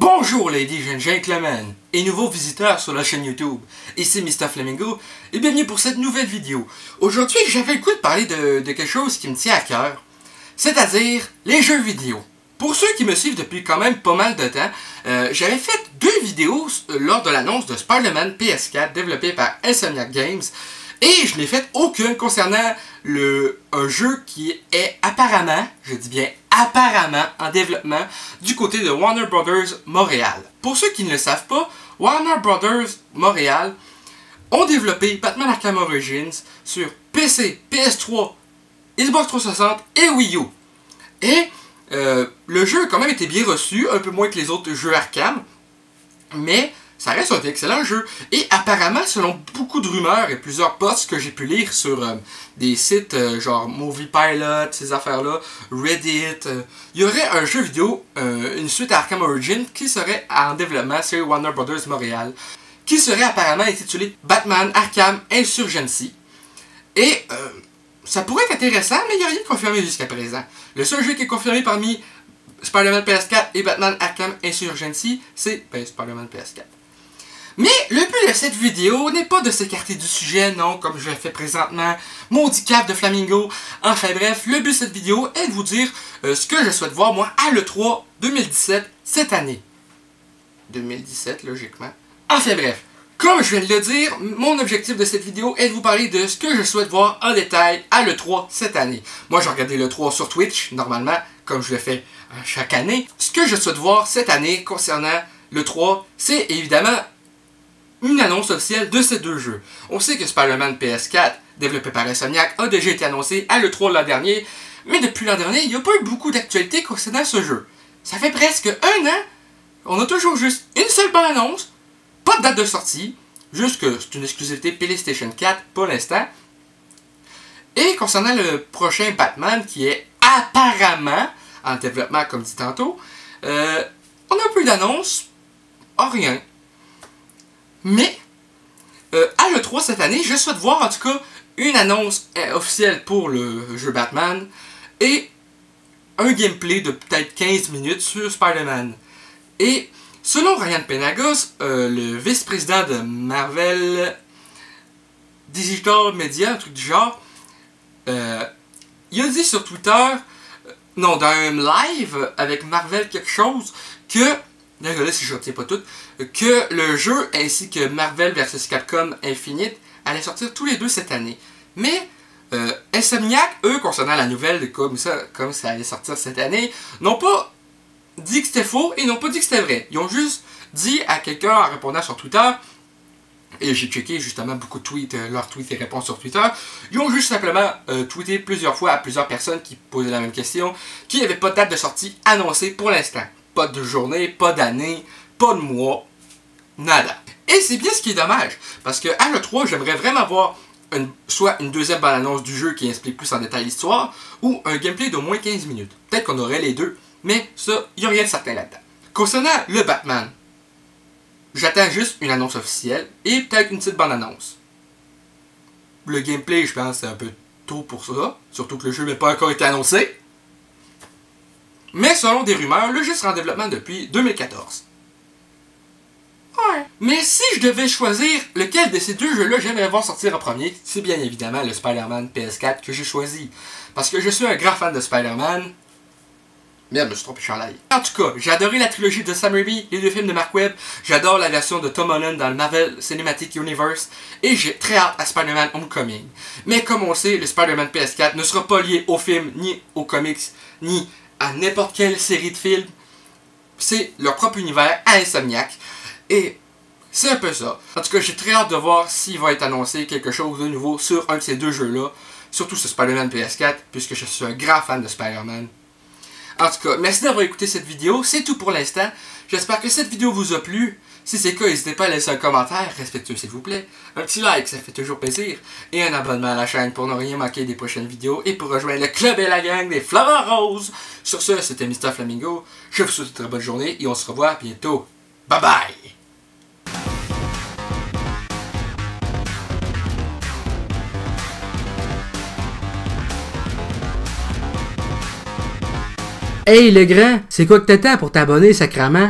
Bonjour ladies and gentlemen et nouveaux visiteurs sur la chaîne YouTube. Ici Mr. Flamingo et bienvenue pour cette nouvelle vidéo. Aujourd'hui j'avais le goût de parler de quelque chose qui me tient à cœur, c'est-à-dire les jeux vidéo. Pour ceux qui me suivent depuis quand même pas mal de temps, j'avais fait deux vidéos lors de l'annonce de Spider-Man PS4 développé par Insomniac Games. Et je n'ai fait aucune concernant un jeu qui est apparemment, je dis bien apparemment, en développement du côté de Warner Brothers Montréal. Pour ceux qui ne le savent pas, Warner Brothers Montréal ont développé Batman Arkham Origins sur PC, PS3, Xbox 360 et Wii U. Et le jeu a quand même été bien reçu, un peu moins que les autres jeux Arkham, mais ça reste un excellent jeu. Et apparemment, selon beaucoup de rumeurs et plusieurs posts que j'ai pu lire sur des sites genre Movie Pilot, ces affaires-là, Reddit, il y aurait un jeu vidéo, une suite à Arkham Origins qui serait en développement sur Warner Brothers Montréal, qui serait apparemment intitulé Batman Arkham Insurgency. Et ça pourrait être intéressant, mais il n'y a rien de confirmé jusqu'à présent. Le seul jeu qui est confirmé parmi Spider-Man PS4 et Batman Arkham Insurgency, c'est Spider-Man PS4. Mais le but de cette vidéo n'est pas de s'écarter du sujet, non, comme je le fais présentement, maudit cap de Flamingo. Enfin bref, le but de cette vidéo est de vous dire ce que je souhaite voir, moi, à l'E3 2017, cette année. 2017, logiquement. Enfin bref, comme je viens de le dire, mon objectif de cette vidéo est de vous parler de ce que je souhaite voir en détail à l'E3 cette année. Moi, j'ai regardé l'E3 sur Twitch, normalement, comme je le fais chaque année. Ce que je souhaite voir cette année concernant l'E3, c'est évidemment une annonce officielle de ces deux jeux. On sait que Spider-Man PS4, développé par Insomniac, a déjà été annoncé à l'E3 l'an dernier, mais depuis l'an dernier, il n'y a pas eu beaucoup d'actualité concernant ce jeu. Ça fait presque un an, on a toujours juste une seule bonne annonce, pas de date de sortie, juste que c'est une exclusivité PlayStation 4 pour l'instant. Et concernant le prochain Batman, qui est apparemment en développement, comme dit tantôt, on a peu d'annonces, rien. Mais, à l'E3 cette année, je souhaite voir en tout cas une annonce officielle pour le jeu Batman et un gameplay de peut-être 15 minutes sur Spider-Man. Et selon Ryan Penagos, le vice-président de Marvel Digital Media, un truc du genre, il a dit sur Twitter, non, dans un live avec Marvel quelque chose, que désolé si je ne retiens pas tout, que le jeu ainsi que Marvel vs Capcom Infinite allaient sortir tous les deux cette année. Mais Insomniac, eux, concernant la nouvelle comme ça allait sortir cette année, n'ont pas dit que c'était faux et n'ont pas dit que c'était vrai. Ils ont juste dit à quelqu'un en répondant sur Twitter, et j'ai checké justement beaucoup de tweets, leurs tweets et réponses sur Twitter, ils ont juste simplement tweeté plusieurs fois à plusieurs personnes qui posaient la même question, qu'il n'y avait pas de date de sortie annoncée pour l'instant. Pas de journée, pas d'année, pas de mois, nada. Et c'est bien ce qui est dommage, parce que à l'E3, j'aimerais vraiment voir soit une deuxième bande-annonce du jeu qui explique plus en détail l'histoire, ou un gameplay d'au moins 15 minutes. Peut-être qu'on aurait les deux, mais ça, il n'y a rien de certain là-dedans. Concernant le Batman, j'attends juste une annonce officielle, et peut-être une petite bande-annonce. Le gameplay, je pense, c'est un peu tôt pour ça, surtout que le jeu n'a pas encore été annoncé. Mais selon des rumeurs, le jeu sera en développement depuis 2014. Ouais. Mais si je devais choisir lequel de ces deux jeux-là j'aimerais voir sortir en premier, c'est bien évidemment le Spider-Man PS4 que j'ai choisi. Parce que je suis un grand fan de Spider-Man. Merde, je me suis trompé, je suis en live. En tout cas, j'ai adoré la trilogie de Sam Raimi, les deux films de Mark Webb, j'adore la version de Tom Holland dans le Marvel Cinematic Universe, et j'ai très hâte à Spider-Man Homecoming. Mais comme on le sait, le Spider-Man PS4 ne sera pas lié au film, ni aux comics, ni à n'importe quelle série de films. C'est leur propre univers à Insomniac. Et c'est un peu ça. En tout cas, j'ai très hâte de voir s'il va être annoncé quelque chose de nouveau sur un de ces deux jeux-là. Surtout sur Spider-Man PS4, puisque je suis un grand fan de Spider-Man. En tout cas, merci d'avoir écouté cette vidéo. C'est tout pour l'instant. J'espère que cette vidéo vous a plu. Si c'est le cas, n'hésitez pas à laisser un commentaire respectueux s'il vous plaît. Un petit like, ça fait toujours plaisir. Et un abonnement à la chaîne pour ne rien manquer des prochaines vidéos. Et pour rejoindre le club et la gang des Fleurs Roses. Sur ce, c'était Mr. Flamingo. Je vous souhaite une très bonne journée et on se revoit bientôt. Bye bye! Hey le grand, c'est quoi que t'attends pour t'abonner, sacrament?